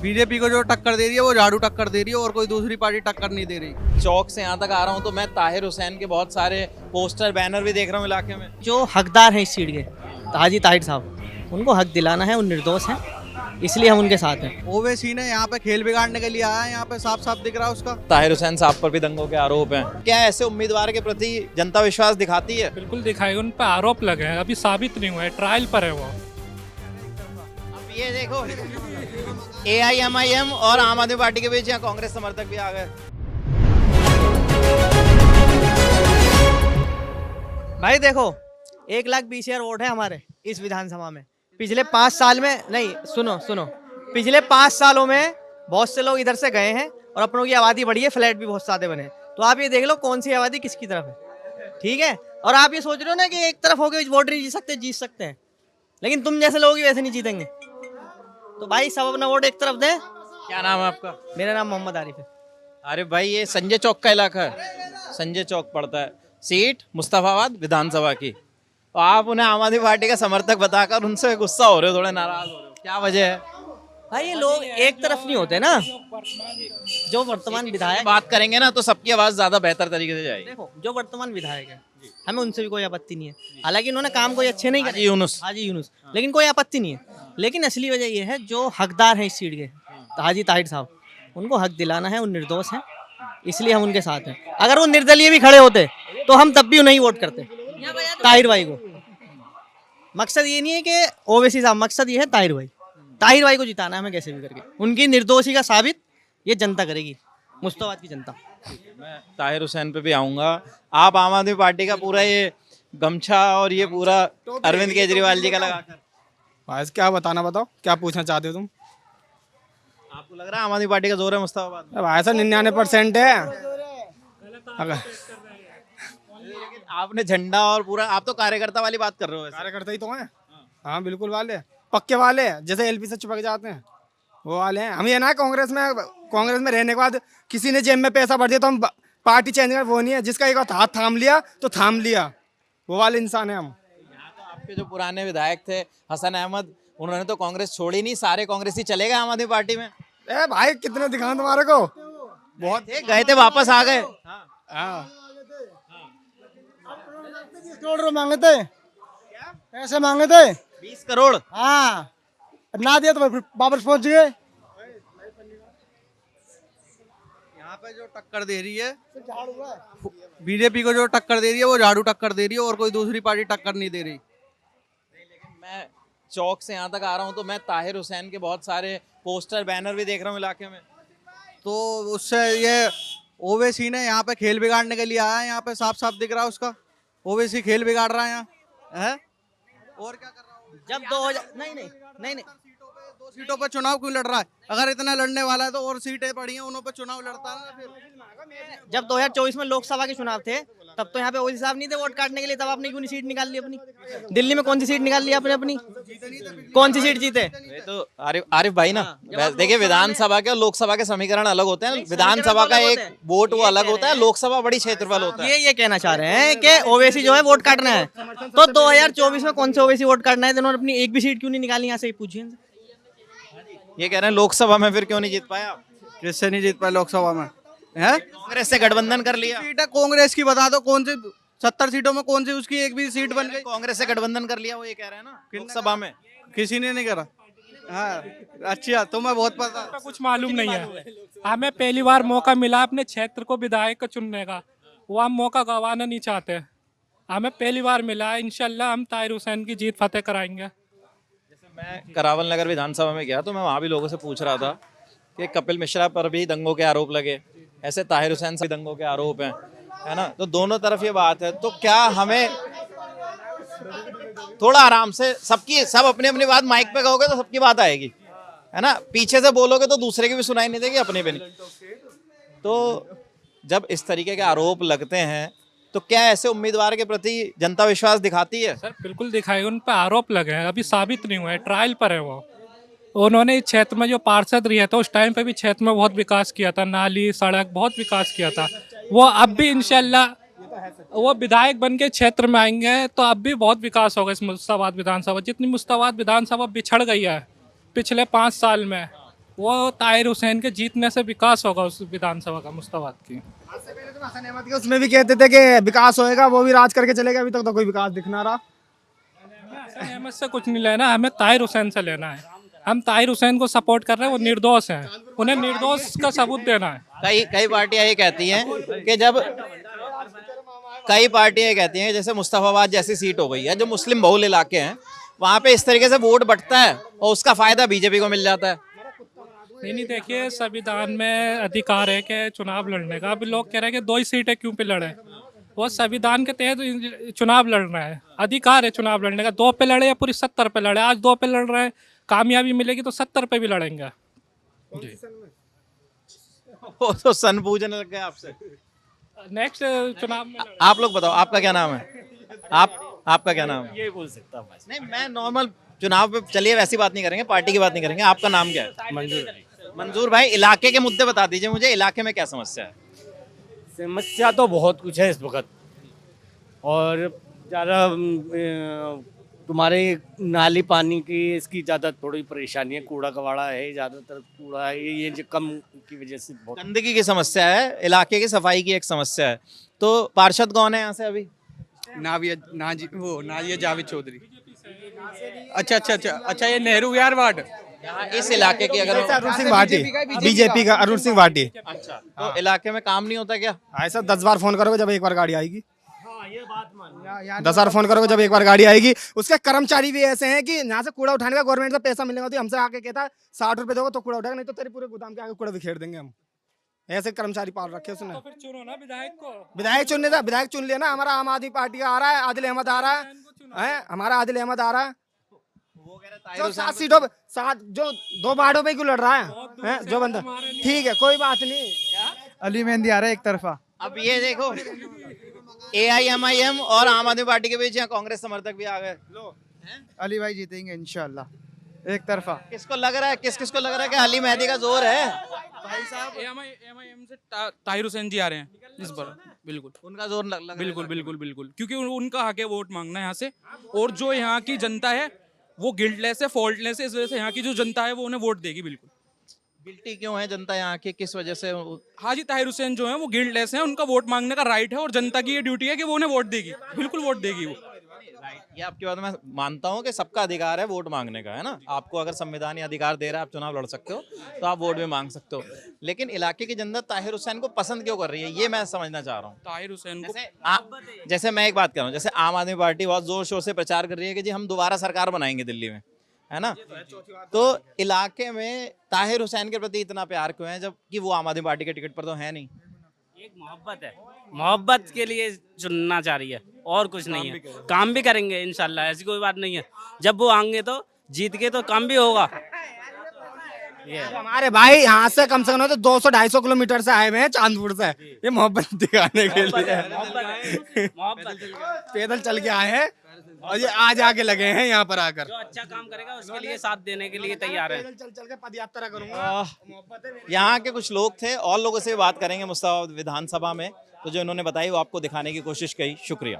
BJP को जो टक्कर दे रही है वो झाड़ू टक्कर दे रही है और कोई दूसरी पार्टी टक्कर नहीं दे रही। चौक से यहाँ तक आ रहा हूँ तो मैं ताहिर हुसैन के बहुत सारे पोस्टर बैनर भी देख रहा हूँ इलाके में। जो हकदार हैं इस सीट के हाजी ताहिर साहब, उनको हक दिलाना है, वो निर्दोष हैं, इसलिए हम उनके साथ हैं। ओवैसी ने यहाँ पे खेल बिगाड़ने के लिए आया है, यहाँ पे साफ साफ दिख रहा है उसका। ताहिर हुसैन साहब पर भी दंगों के आरोप हैं। क्या ऐसे उम्मीदवार के प्रति जनता विश्वास दिखाती है? बिल्कुल दिखाएगा, उन पर आरोप लगे हैं, अभी साबित नहीं हुआ है, ट्रायल पर है वो। अब ये देखो AIMIM और आम आदमी पार्टी के बीच यहाँ कांग्रेस समर्थक भी आ गए। भाई देखो, 1,20,000 वोट है हमारे इस विधानसभा में। पिछले 5 साल में नहीं, सुनो, पिछले 5 सालों में बहुत से लोग इधर से गए हैं और अपनों की आबादी बढ़ी है, फ्लैट भी बहुत सारे बने हैं। तो आप ये देख लो कौन सी आबादी किसकी तरफ है, ठीक है। और आप ये सोच रहे हो ना कि एक तरफ होकर वोट नहीं जीत सकते हैं, लेकिन तुम जैसे लोग वैसे नहीं जीतेंगे। तो भाई सब अपना वोट एक तरफ दें। क्या नाम है आपका? मेरा नाम मोहम्मद आरिफ है। अरे भाई ये संजय चौक का इलाका है, संजय चौक पड़ता है, सीट मुस्तफाबाद विधानसभा की। तो आप उन्हें आम आदमी पार्टी का समर्थक बताकर उनसे गुस्सा हो रहे हो, थोड़े नाराज हो रहे हो, क्या वजह है? भाई ये लोग एक तरफ नहीं होते ना। जो वर्तमान विधायक बात करेंगे ना तो सबकी आवाज ज्यादा बेहतर तरीके से जाएगी। देखो, जो वर्तमान विधायक है हमें उनसे भी कोई आपत्ति नहीं है, हालांकि उन्होंने काम कोई अच्छे नहीं हाजी यूनुस। हाजी यूनुस, लेकिन कोई आपत्ति नहीं है। लेकिन असली वजह यह है, जो हकदार हैं इस सीट के हाजी ताहिर साहब, उनको हक दिलाना है, वो निर्दोष हैं, इसलिए हम उनके साथ हैं। अगर वो निर्दलीय भी खड़े होते तो हम तब भी उन्हें वोट करते, ताहिर भाई को। मकसद ये नहीं है कि ओवैसी साहब, मकसद ये है ताहिर भाई को जिताना है हमें कैसे भी करके। उनकी निर्दोषी का साबित ये जनता करेगी, मुस्तफाबाद की जनता। मैं ताहिर हुसैन पे भी आऊंगा। आप आम आदमी पार्टी का पूरा ये गमछा और ये पूरा अरविंद केजरीवाल जी का लगाकर, भाई क्या बताना, बताओ क्या पूछना चाहते हो तुम? आपको लग रहा है आम आदमी पार्टी का जोर है मुस्तफाबाद में? अब ऐसा 99% है। अगर लेकिन आपने झंडा और पूरा, आप तो कार्यकर्ता वाली बात कर रहे हो। कार्यकर्ता ही तो हैं। हाँ बिल्कुल, वाले पक्के वाले, जैसे LP से चिपक जाते हैं वो वाले हैं। हम ये ना कांग्रेस में रहने के बाद किसी ने जेब में पैसा भर दिया तो हम पार्टी चेंज कर, वो नहीं है। जिसका एक हाथ थाम लिया तो थाम लिया, वो वाले इंसान है हम। तो आपके जो पुराने विधायक थे हसन अहमद, उन्होंने तो कांग्रेस छोड़ी नहीं, सारे कांग्रेसी चले गए आम आदमी पार्टी में। ए भाई कितने दिखाऊं तुम्हारे को, बहुत थे, गए थे वापस आ गए। हाँ। 20 करोड़ मांगे थे, पैसे मांगे थे 20 करोड़। हाँ, ना दिया तो वापस पहुंच गए। यहाँ पे जो टक्कर दे रही है बीजेपी को, जो टक्कर दे रही है वो झाड़ू टक्कर दे रही है और कोई दूसरी पार्टी टक्कर नहीं दे रही। लेकिन मैं चौक से यहाँ तक आ रहा हूँ तो मैं ताहिर हुसैन के बहुत सारे पोस्टर बैनर भी देख रहा हूँ इलाके में। तो उससे ये ओवैसी ने यहाँ पे खेल बिगाड़ने के लिए आया है, यहाँ पे साफ साफ दिख रहा है उसका। ओवैसी खेल बिगाड़ रहा है यहाँ है। और क्या कर रहा हूँ? जब 2000 नहीं 2 सीटों पे चुनाव क्यों लड़ रहा है? अगर इतना लड़ने वाला है तो और सीटें पड़ी हैं, उन्हों पे चुनाव लड़ता है ना फिर। जब 2024 में लोकसभा के चुनाव थे तब तो यहाँ पे ओवैसी साहब नहीं थे वोट काटने के लिए, तब आपने क्यों नहीं सीट निकाल ली अपनी? दिल्ली में कौन सी सीट निकाल ली आपने अपनी? कौन सी सीट जीते? ये तो आरिफ भाई ना, देखिए विधानसभा के और लोकसभा के समीकरण अलग होते हैं। विधानसभा का एक वोट वो अलग होता है, लोकसभा बड़ी क्षेत्रफल होता है। ये कहना चाह रहे हैं कि ओवैसी जो है वोट काटना है, तो 2024 में कौन से ओवैसी वोट काटना है? उन्होंने अपनी एक भी सीट क्यों नहीं निकाली? यहाँ से पूछिए। ये कह रहे हैं लोकसभा में फिर क्यों नहीं जीत पाया? किससे नहीं जीत पाए लोकसभा में? है कांग्रेस से गठबंधन कर लिया। सीट है कांग्रेस की, बता दो कौन सी 70 सीटों में कौन सी उसकी एक भी सीट बन गई? कांग्रेस से गठबंधन कर लिया, वो ये कह रहे हैं ना लोकसभा में। किसी ने नहीं करा। हाँ अच्छा, तुम्हें बहुत पता। कुछ मालूम नहीं है, हमें पहली बार मौका मिला अपने क्षेत्र को विधायक को चुनने का, वो हम मौका गंवाना नहीं चाहते। हमें पहली बार मिला है, इंशाल्लाह हम ताहिर हुसैन की जीत फतेह कराएंगे। मैं करावल नगर विधानसभा में गया तो मैं वहाँ भी लोगों से पूछ रहा था कि कपिल मिश्रा पर भी दंगों के आरोप लगे, ऐसे ताहिर हुसैन से दंगों के आरोप हैं, है ना। तो दोनों तरफ ये बात है, तो क्या हमें थोड़ा आराम से सब अपनी अपनी बात माइक पे कहोगे तो सबकी बात आएगी, है ना। पीछे से बोलोगे तो दूसरे की भी सुनाई नहीं देगी, अपने भी नहीं। तो जब इस तरीके के आरोप लगते हैं तो क्या ऐसे उम्मीदवार के प्रति जनता विश्वास दिखाती है? सर बिल्कुल दिखाएगा, उन पर आरोप लगे हैं, अभी साबित नहीं हुआ है, ट्रायल पर है वो। उन्होंने इस क्षेत्र में जो पार्षद रहे थे उस टाइम पे भी क्षेत्र में बहुत विकास किया था, नाली सड़क बहुत विकास किया था। वो अब भी इंशाल्लाह वो विधायक बन के क्षेत्र में आएंगे तो अब भी बहुत विकास होगा इस मुस्ताबाद विधानसभा। जितनी मुस्ताबाद विधानसभा बिछड़ गई है पिछले 5 साल में, वो ताहिर हुसैन के जीतने से विकास होगा उस विधानसभा का मुस्ताबाद की। आज से पहले तो हसन अहमद के उसमें भी कहते थे कि विकास होएगा, वो भी राज करके चलेगा, अभी तक तो कोई विकास दिख ना रहा। हसन अहमद से कुछ नहीं लेना, हमें ताहिर हुसैन से लेना है। हम ताहिर हुसैन को सपोर्ट कर रहे हैं, वो निर्दोष हैं, उन्हें निर्दोष का सबूत देना है। कई पार्टियां ये कहती हैं कि जब कई पार्टियां ये कहती हैं जैसे मुस्तफाबाद जैसी सीट हो गई है जो मुस्लिम बहुल इलाके हैं, वहां पे इस तरीके से वोट बंटता है और उसका फायदा बीजेपी को मिल जाता है। नहीं देखिए, संविधान में अधिकार है कि चुनाव लड़ने का। अभी लोग कह रहे हैं कि 2 ही सीटें क्यों पे लड़े, वो संविधान के तहत चुनाव लड़ रहे हैं, अधिकार है चुनाव लड़ने का। 2 पे लड़े या पूरी 70 पे लड़े, आज 2 पे लड़ रहे हैं, कामयाबी मिलेगी तो 70 पे भी लड़ेंगे। जी वो तो सन पूछने लग गए आपसे। नेक्स्ट चुनाव में आप लोग बताओ, आपका क्या नाम है? आपका क्या नाम है? ये बोल सकता हूँ नहीं, मैं नॉर्मल चुनाव पे चलिए वैसी बात नहीं करेंगे, पार्टी की बात नहीं करेंगे। आपका नाम क्या है? मंजूर मंजूर भाई, इलाके के मुद्दे बता दीजिए मुझे, इलाके में क्या समस्या है? समस्या तो बहुत कुछ है इस वक्त, और ज़्यादा तुम्हारे नाली पानी की इसकी ज़्यादा थोड़ी परेशानी है, कूड़ा कबाड़ा है, ज़्यादातर कूड़ा है, ये जो कम की वजह से बहुत गंदगी की समस्या है, इलाके की सफाई की एक समस्या है। तो पार्षद कौन है यहाँ से अभी? नाजिया जावेद चौधरी। अच्छा, ये नेहरू विहार वार्ड। यहाँ इस इलाके की अगर अरुण सिंह भाटी, बीजेपी का अरुण सिंह भाटी। अच्छा, तो इलाके में काम नहीं होता क्या? ऐसा 10 बार फोन करोगे जब एक बार गाड़ी आएगी। 10 बार फोन करोगे जब एक बार गाड़ी आएगी। उसके कर्मचारी भी ऐसे हैं कि यहाँ से कूड़ा उठाने का गवर्नमेंट से पैसा मिलेगा तो हमसे आके कहता 60 रुपए दोगे तो कूड़ा उठाएगा, नहीं तो तेरे पूरे गोदाम के आगे कूड़ा बिखेर देंगे हम। ऐसे कर्मचारी पाल रखे उसने। तो फिर चुनो ना विधायक को। विधायक चुनने था, विधायक चुन लिया ना। हमारा आम आदमी पार्टी का आ रहा है, आदिल अहमद आ रहा है, हमारा आदिल अहमद आ रहा है जो 7 सीटों पे 7 जो 2 वार्डों पे क्यों लड़ रहा है जो बंदा। ठीक है, कोई बात नहीं। अली मेहंदी आ रहा है एक तरफा। अब ये देखो, AIMIM और आम आदमी पार्टी के बीच यहाँ कांग्रेस समर्थक भी आ गए। अली भाई जीतेंगे इंशाल्लाह एक तरफा। किसको लग रहा है, किसको लग रहा है कि अली मेहदी का जोर है? AIMIM से ताहिर हुसैन जी आ रहे हैं इस बार। बिल्कुल उनका जोर लग रहा है। बिल्कुल, क्योंकि उनका हक है वोट मांगना यहाँ से, और जो यहाँ की जनता है वो गिल्टलेस है, फॉल्टलेस है, इस वजह से यहाँ की जो जनता है वो उन्हें वोट देगी। बिल्कुल। गिल्टी क्यों है जनता यहाँ की, किस वजह से? हाजी ताहिर हुसैन जो है वो गिल्टलेस है, उनका वोट मांगने का राइट है, और जनता की ये ड्यूटी है कि वो उन्हें वोट देगी। बिल्कुल वोट देगी वो। ये आपकी बात मैं मानता हूँ कि सबका अधिकार है वोट मांगने का, है ना। आपको अगर संविधान अधिकार दे रहा है, आप चुनाव लड़ सकते हो, तो आप वोट भी मांग सकते हो। लेकिन इलाके की जनता ताहिर हुसैन को पसंद क्यों कर रही है, ये मैं समझना चाह रहा हूँ। ताहिर हुसैन को जैसे मैं एक बात कर रहा हूँ, जैसे आम आदमी पार्टी बहुत जोर शोर से प्रचार कर रही है कि जी हम दोबारा सरकार बनाएंगे दिल्ली में, है ना। तो इलाके में ताहिर हुसैन के प्रति इतना प्यार क्यों है, जबकि वो आम आदमी पार्टी के टिकट पर तो है नहीं? एक मोहब्बत है, मोहब्बत के लिए चुनना चाह रही है, और कुछ नहीं है। काम भी करेंगे इंशाल्लाह, ऐसी कोई बात नहीं है। जब वो आएंगे तो जीत के तो काम भी होगा। हमारे भाई यहाँ से कम तो 200-250 किलोमीटर से आए हुए हैं चांदपुर से, ये मोहब्बत दिखाने के लिए पैदल चल के आए हैं, और ये आज आके लगे हैं यहाँ पर आकर। जो अच्छा काम करेगा उसके लिए साथ देने के लिए तैयार है। चल के पद यात्रा करूंगा। यहाँ के कुछ लोग थे, और लोगों से बात करेंगे मुस्ताबाद विधानसभा में, तो जो इन्होंने बताई वो आपको दिखाने की कोशिश की। शुक्रिया।